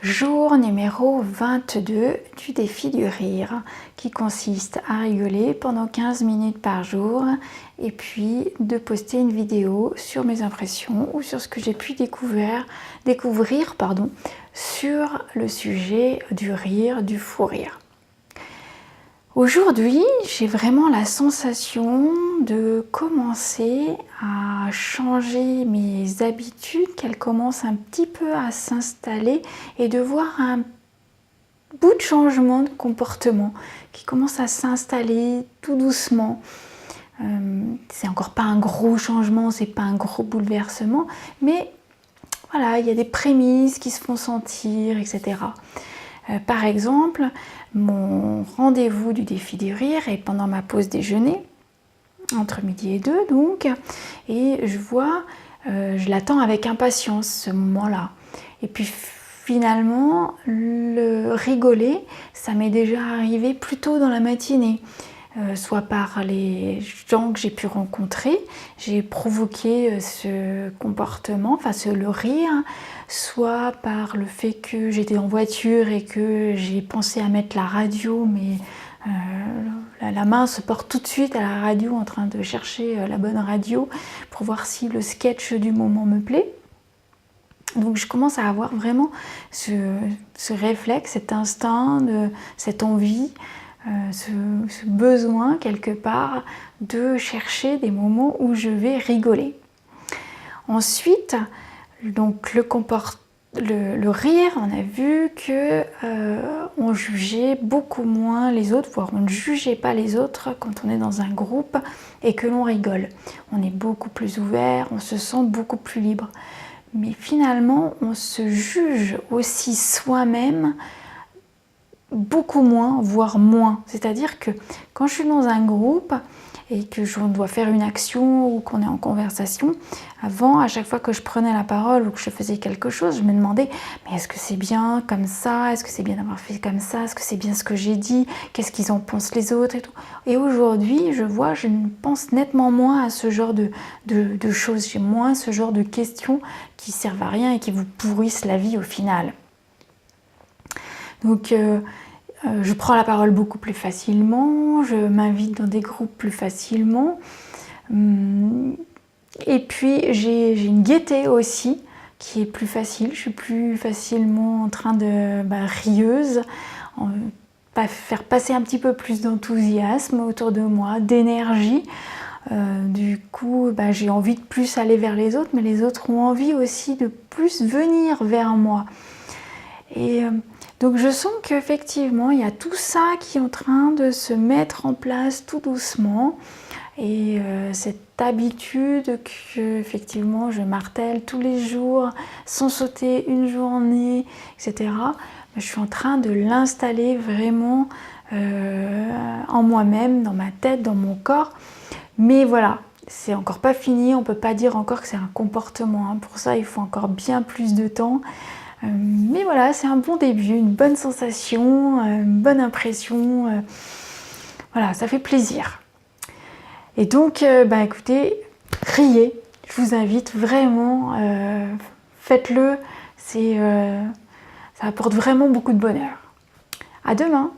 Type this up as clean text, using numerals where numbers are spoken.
Jour numéro 22 du défi du rire, qui consiste à rigoler pendant 15 minutes par jour et puis de poster une vidéo sur mes impressions ou sur ce que j'ai pu découvrir sur le sujet du rire, du fou rire. Aujourd'hui, j'ai vraiment la sensation de commencer à changer mes habitudes, qu'elles commencent un petit peu à s'installer et de voir un bout de changement de comportement qui commence à s'installer tout doucement. C'est encore pas un gros changement, c'est pas un gros bouleversement, mais voilà, il y a des prémices qui se font sentir, etc. Par exemple, mon rendez-vous du défi du rire est pendant ma pause déjeuner, entre midi et 2 donc, et je l'attends avec impatience ce moment-là. Et puis finalement, le rigoler, ça m'est déjà arrivé plus tôt dans la matinée. Soit par les gens que j'ai pu rencontrer, j'ai provoqué ce comportement, enfin le rire, soit par le fait que j'étais en voiture et que j'ai pensé à mettre la radio, mais la main se porte tout de suite à la radio en train de chercher la bonne radio pour voir si le sketch du moment me plaît. Donc je commence à avoir vraiment ce réflexe, cet instinct, cette envie, ce besoin quelque part de chercher des moments où je vais rigoler. Ensuite, donc le rire, on a vu que on jugeait beaucoup moins les autres, voire on ne jugeait pas les autres quand on est dans un groupe et que l'on rigole. On est beaucoup plus ouvert, on se sent beaucoup plus libre. Mais finalement, on se juge aussi soi-même beaucoup moins, voire moins. C'est-à-dire que quand je suis dans un groupe et que je dois faire une action ou qu'on est en conversation, avant, à chaque fois que je prenais la parole ou que je faisais quelque chose, je me demandais mais est-ce que c'est bien comme ça? Est-ce que c'est bien d'avoir fait comme ça? Est-ce que c'est bien ce que j'ai dit? Qu'est-ce qu'ils en pensent les autres et tout? Et aujourd'hui, je pense nettement moins à ce genre de choses. J'ai moins ce genre de questions qui servent à rien et qui vous pourrissent la vie au final. Donc, je prends la parole beaucoup plus facilement, je m'invite dans des groupes plus facilement. Et puis, j'ai une gaieté aussi qui est plus facile. Je suis plus facilement en train de rieuse, faire passer un petit peu plus d'enthousiasme autour de moi, d'énergie. Du coup, j'ai envie de plus aller vers les autres, mais les autres ont envie aussi de plus venir vers moi. Et donc je sens qu'effectivement, il y a tout ça qui est en train de se mettre en place tout doucement. Et cette habitude que effectivement je martèle tous les jours, sans sauter une journée, etc. Je suis en train de l'installer vraiment en moi-même, dans ma tête, dans mon corps. Mais voilà, c'est encore pas fini, on ne peut pas dire encore que c'est un comportement. Pour ça, il faut encore bien plus de temps. Mais voilà, c'est un bon début, une bonne sensation, une bonne impression. Voilà, ça fait plaisir. Et donc, écoutez, riez. Je vous invite vraiment, faites-le. Ça apporte vraiment beaucoup de bonheur. À demain!